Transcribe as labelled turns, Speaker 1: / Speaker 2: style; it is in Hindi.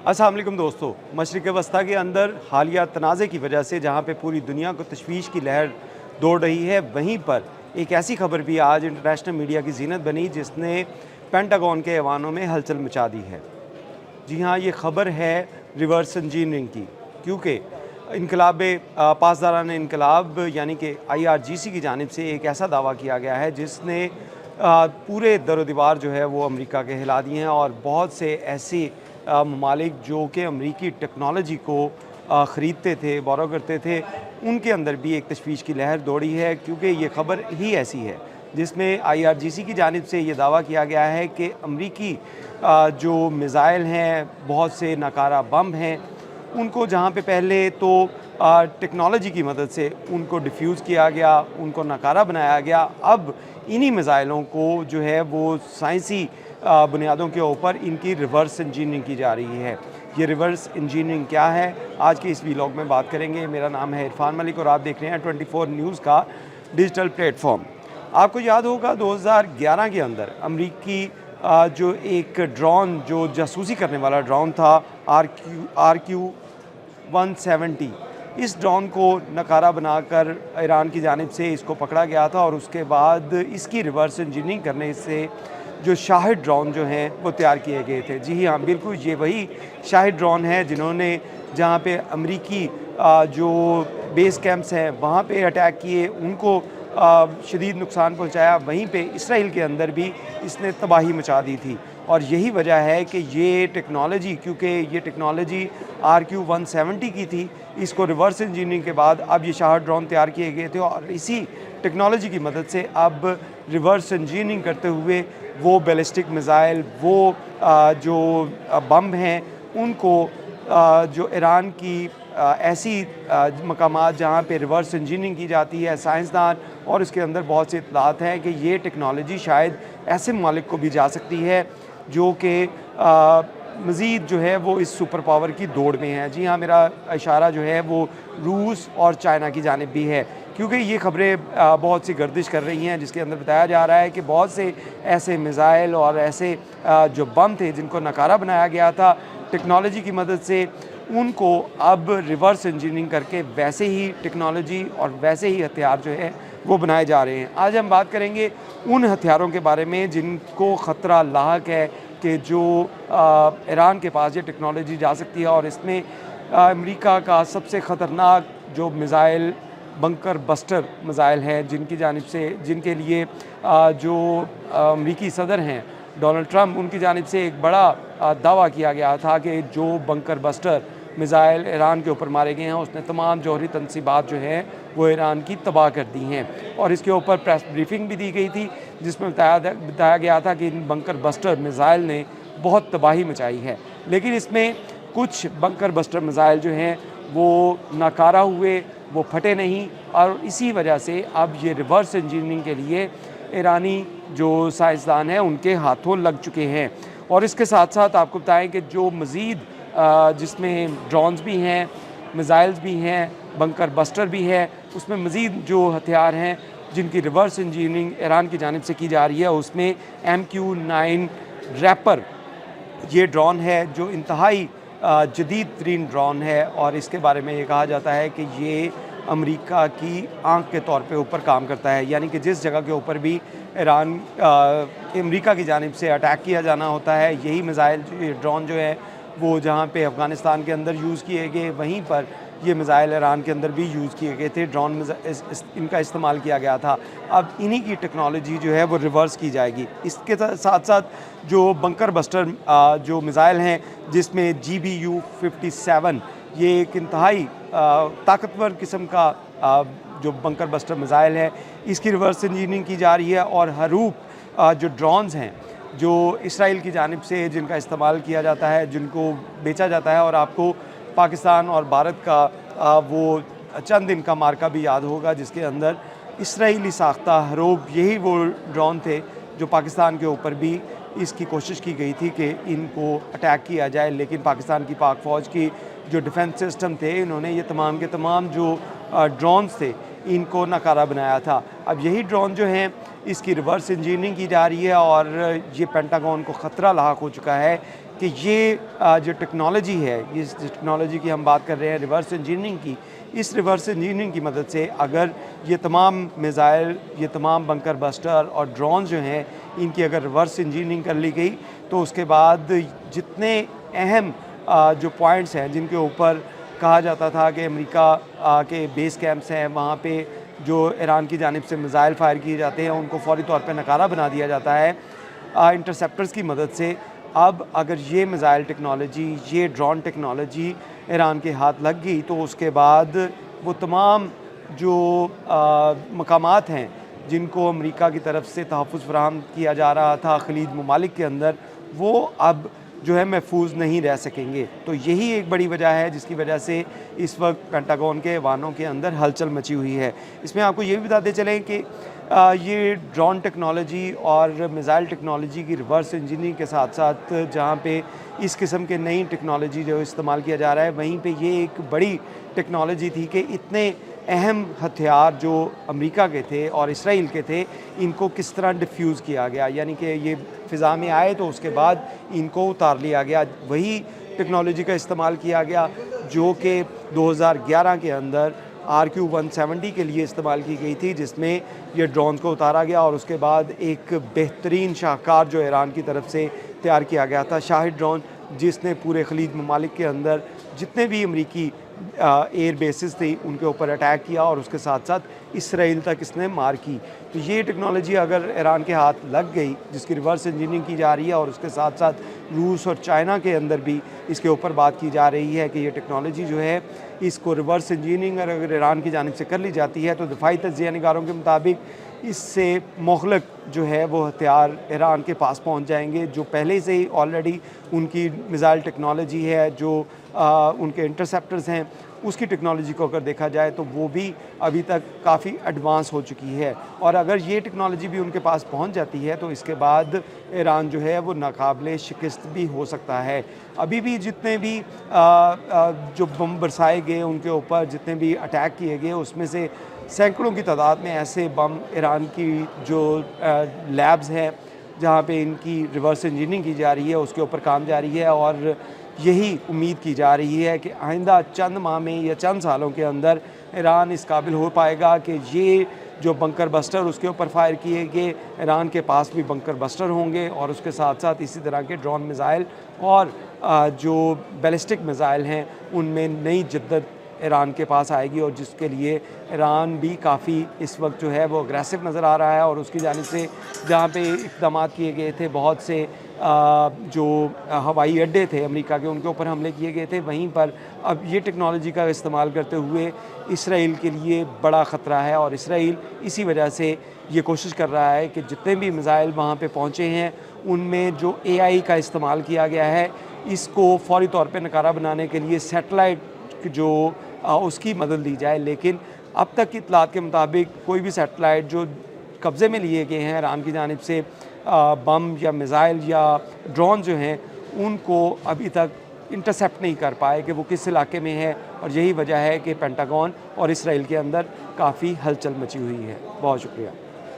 Speaker 1: अस्सलाम वालेकुम दोस्तों। मशरिक़ वस्ता के अंदर हालिया तनाज़े की वजह से जहाँ पे पूरी दुनिया को तशवीश की लहर दौड़ रही है, वहीं पर एक ऐसी खबर भी आज इंटरनेशनल मीडिया की ज़ीनत बनी जिसने पेंटागन के ऐवानों में हलचल मचा दी है। जी हाँ, ये खबर है रिवर्स इंजीनियरिंग की, क्योंकि इनकलाब पासदारान इनकलाब यानी कि IRGC की जानिब से एक ऐसा दावा किया गया है जिसने पूरे दरो दीवार जो है वो अमेरिका के हिला दिए हैं और बहुत से ऐसे ममालिक जो कि अमरीकी टेक्नोलॉजी को ख़रीदते थे, बोरो करते थे, उनके अंदर भी एक तशवीश की लहर दौड़ी है, क्योंकि ये ख़बर ही ऐसी है जिसमें IRGC की जानिब से ये दावा किया गया है कि अमरीकी जो मिज़ाइल हैं, बहुत से नाकारा बम हैं, उनको जहाँ पे पहले तो टेक्नोलॉजी की मदद से उनको डिफ्यूज़ किया गया, उनको नाकारा बनाया गया, अब इन्हीं मिज़ाइलों को जो है वो साइंसी बुनियादों के ऊपर इनकी रिवर्स इंजीनियरिंग की जा रही है। ये रिवर्स इंजीनियरिंग क्या है, आज के इस वीलॉग में बात करेंगे। मेरा नाम है इरफान मलिक और आप देख रहे हैं 24 न्यूज़ का डिजिटल प्लेटफॉर्म। आपको याद होगा 2011 के अंदर अमरीकी जो एक ड्रोन जो जासूसी करने वाला ड्रोन था RQ-170, इस ड्रोन को नकारा बनाकर ईरान की जानिब से इसको पकड़ा गया था और उसके बाद इसकी रिवर्स इंजीनियरिंग करने से जो शाहिद ड्रोन जो हैं वो तैयार किए गए थे। जी हाँ, बिल्कुल ये वही शाहिद ड्रोन है जिन्होंने जहाँ पे अमरीकी जो बेस कैंप्स हैं वहाँ पे अटैक किए, उनको शदीद नुकसान पहुँचाया। वहीं पे इसराइल के अंदर भी इसने तबाही मचा दी थी और यही वजह है कि ये टेक्नोलॉजी, क्योंकि ये टेक्नोलॉजी RQ-170 की थी, इसको रिवर्स इंजीनियरिंग के बाद अब ये शाहिद ड्रोन तैयार किए गए थे और इसी टेक्नोलॉजी की मदद से अब रिवर्स इंजीनियरिंग करते हुए वो बैलिस्टिक मिज़ाइल, वो जो बम हैं, उनको जो ईरान की ऐसी मकामात जहाँ पे रिवर्स इंजीनियरिंग की जाती है, साइंसदान और इसके अंदर बहुत सी इत्तलात हैं कि ये टेक्नोलॉजी शायद ऐसे ममालिक को भी जा सकती है जो कि मज़ीद जो है वो इस सुपर पावर की दौड़ में है। जी हाँ, मेरा इशारा जो है वो रूस और चाइना की जानिब भी है, क्योंकि ये खबरें बहुत सी गर्दिश कर रही हैं जिसके अंदर बताया जा रहा है कि बहुत से ऐसे मिज़ाइल और ऐसे जो बम थे जिनको नकारा बनाया गया था टेक्नोलॉजी की मदद से, उनको अब रिवर्स इंजीनियरिंग करके वैसे ही टेक्नोलॉजी और वैसे ही हथियार जो है वो बनाए जा रहे हैं। आज हम बात करेंगे उन हथियारों के बारे में जिनको ख़तरा लाहक है कि जो ईरान के पास ये टेक्नोलॉजी जा सकती है और इसमें अमेरिका का सबसे ख़तरनाक जो मिज़ाइल बंकर बस्टर मिज़ाइल हैं, जिनकी जानिब से, जिनके लिए जो अमरीकी सदर हैं डोनाल्ड ट्रंप, उनकी जानिब से एक बड़ा दावा किया गया था कि जो बंकर बस्टर मिज़ाइल ईरान के ऊपर मारे गए हैं उसने तमाम जौहरी तनसीबात जो हैं वो ईरान की तबाह कर दी हैं और इसके ऊपर प्रेस ब्रीफिंग भी दी गई थी जिसमें बताया गया था कि इन बंकर बस्टर मिज़ाइल ने बहुत तबाही मचाई है। लेकिन इसमें कुछ बंकर बस्टर मिज़ाइल जो हैं वो नाकारा हुए, वो फटे नहीं और इसी वजह से अब ये रिवर्स इंजीनियरिंग के लिए ईरानी जो साइंसदान हैं उनके हाथों लग चुके हैं। और इसके साथ साथ आपको बताएं कि जो मज़ीद जिसमें ड्रोन्स भी हैं, मिज़ाइल्स भी हैं, बंकर बस्टर भी है, उसमें मज़ीद जो हथियार हैं जिनकी रिवर्स इंजीनियरिंग ईरान की जानिब से की जा रही है, उसमें MQ-9 रैपर ये ड्रोन है जो इंतहाई जदीद तरीन ड्रोन है और इसके बारे में ये कहा जाता है कि ये अमेरिका की आंख के तौर पे ऊपर काम करता है, यानी कि जिस जगह के ऊपर भी ईरान अमेरिका की जानिब से अटैक किया जाना होता है, यही मिज़ाइल ड्रोन जो है वो जहाँ पे अफ़गानिस्तान के अंदर यूज़ किए गए, वहीं पर ये मिज़ाइल ईरान के अंदर भी यूज़ किए गए थे। ड्रोन इनका इस्तेमाल किया गया था। अब इन्हीं की टेक्नोलॉजी जो है वो रिवर्स की जाएगी। इसके साथ साथ जो बंकर बस्टर जो मिज़ाइल हैं जिसमें GBU-57 ये एक इंतहाई ताकतवर किस्म का जो बंकर बस्टर मिज़ाइल है, इसकी रिवर्स इंजीनियरिंग की जा रही है और हरूप जो ड्रोन्स हैं जो इसराइल की जानिब से जिनका इस्तेमाल किया जाता है, जिनको बेचा जाता है, और आपको पाकिस्तान और भारत का वो चंद दिन का मार्का भी याद होगा जिसके अंदर इसराइली साख्ता हरूप, यही वो ड्रोन थे जो पाकिस्तान के ऊपर भी इसकी कोशिश की गई थी कि इनको अटैक किया जाए, लेकिन पाकिस्तान की पाक फ़ौज की जो डिफेंस सिस्टम थे, इन्होंने ये तमाम के तमाम जो ड्रोन्स थे इनको नाकारा बनाया था। अब यही ड्रोन जो हैं इसकी रिवर्स इंजीनियरिंग की जा रही है और ये पेंटागन को ख़तरा लाहक हो चुका है कि ये जो टेक्नोलॉजी है, इस टेक्नोलॉजी की हम बात कर रहे हैं रिवर्स इंजीनियरिंग की, इस रिवर्स इंजीनियरिंग की मदद से अगर ये तमाम मिसाइल, ये तमाम बंकर बस्टर और ड्रोन जो हैं, इनकी अगर रिवर्स इंजीनियरिंग कर ली गई तो उसके बाद जितने अहम जो पॉइंट्स हैं जिनके ऊपर कहा जाता था कि अमेरिका के बेस कैंप्स हैं, वहाँ पे जो ईरान की जानिब से मिसाइल फायर किए जाते हैं उनको फ़ौरी तौर पे नकारा बना दिया जाता है इंटरसेप्टर्स की मदद से। अब अगर ये मिसाइल टेक्नोलॉजी, ये ड्रोन टेक्नोलॉजी ईरान के हाथ लग गई तो उसके बाद वो तमाम जो मकामात हैं जिनको अमेरिका की तरफ से तहफ़्फ़ुज़ फ़राहम किया जा रहा था खलीज ममालिक के अंदर, वो अब जो है महफूज नहीं रह सकेंगे। तो यही एक बड़ी वजह है जिसकी वजह से इस वक्त पेंटागन के ऐवानों के अंदर हलचल मची हुई है। इसमें आपको ये भी बताते चलें कि ये ड्रोन टेक्नोलॉजी और मिसाइल टेक्नोलॉजी की रिवर्स इंजीनियरिंग के साथ साथ जहाँ पे इस किस्म के नई टेक्नोलॉजी जो इस्तेमाल किया जा रहा है, वहीं पे ये एक बड़ी टेक्नोलॉजी थी कि इतने अहम हथियार जो अमेरिका के थे और इसराइल के थे, इनको किस तरह डिफ्यूज़ किया गया, यानी कि ये फ़िज़ा में आए तो उसके बाद इनको उतार लिया गया। वही टेक्नोलॉजी का इस्तेमाल किया गया जो कि 2011 के अंदर RQ-170 के लिए इस्तेमाल की गई थी, जिसमें ये ड्रोन को उतारा गया और उसके बाद एक बेहतरीन शाहकार जो ईरान की तरफ से तैयार किया गया था, शाहिद ड्रोन, जिसने पूरे खलीज ममालिक के अंदर जितने भी अमरीकी एयर बेसिस थी उनके ऊपर अटैक किया और उसके साथ साथ इसराइल तक इसने मार की। तो ये टेक्नोलॉजी अगर ईरान के हाथ लग गई, जिसकी रिवर्स इंजीनियरिंग की जा रही है और उसके साथ साथ रूस और चाइना के अंदर भी इसके ऊपर बात की जा रही है कि ये टेक्नोलॉजी जो है इसको रिवर्स इंजीनियरिंग अगर ईरान की जानिब से कर ली जाती है तो दिफाई तज्ज़िया निगारों के मुताबिक इससे मुख़्तलिफ़ जो है वो हथियार ईरान के पास पहुंच जाएंगे, जो पहले से ही ऑलरेडी उनकी मिसाइल टेक्नोलॉजी है, जो उनके इंटरसेप्टर्स हैं, उसकी टेक्नोलॉजी को अगर देखा जाए तो वो भी अभी तक काफ़ी एडवांस हो चुकी है। और अगर ये टेक्नोलॉजी भी उनके पास पहुंच जाती है तो इसके बाद ईरान जो है वो नाकाबिले शिकस्त भी हो सकता है। अभी भी जितने भी जो बम बरसाए गए उनके ऊपर, जितने भी अटैक किए गए, उसमें से सैकड़ों की तादाद में ऐसे बम ईरान की जो लैब्स हैं जहाँ पे इनकी रिवर्स इंजीनियरिंग की जा रही है उसके ऊपर काम जारी है और यही उम्मीद की जा रही है कि आइंदा चंद माह में या चंद सालों के अंदर ईरान इस काबिल हो पाएगा कि ये जो बंकर बस्टर उसके ऊपर फायर किए गए, ईरान के पास भी बंकर बस्टर होंगे और उसके साथ साथ इसी तरह के ड्रोन मिसाइल और जो बैलिस्टिक मिसाइल हैं उनमें नई जिद्दत ईरान के पास आएगी और जिसके लिए ईरान भी काफ़ी इस वक्त जो है वो अग्रेसिव नज़र आ रहा है। और उसकी जानिब से जहाँ पे इक़दाम किए गए थे, बहुत से जो हवाई अड्डे थे अमेरिका के, उनके ऊपर हमले किए गए थे, वहीं पर अब ये टेक्नोलॉजी का इस्तेमाल करते हुए इसराइल के लिए बड़ा ख़तरा है। और इसराइल इसी वजह से ये कोशिश कर रहा है कि जितने भी मिसाइल वहाँ पे पहुँचे हैं उनमें जो AI का इस्तेमाल किया गया है, इसको फ़ौरी तौर पे नकारा बनाने के लिए सैटेलाइट जो उसकी मदद ली जाए। लेकिन अब तक की इत्तलात के मुताबिक कोई भी सैटेलाइट जो कब्ज़े में लिए गए हैं ईरान की जानिब से, बम या मिसाइल या ड्रोन जो हैं, उनको अभी तक इंटरसेप्ट नहीं कर पाए कि वो किस इलाके में है। और यही वजह है कि पेंटागन और इसराइल के अंदर काफ़ी हलचल मची हुई है। बहुत शुक्रिया।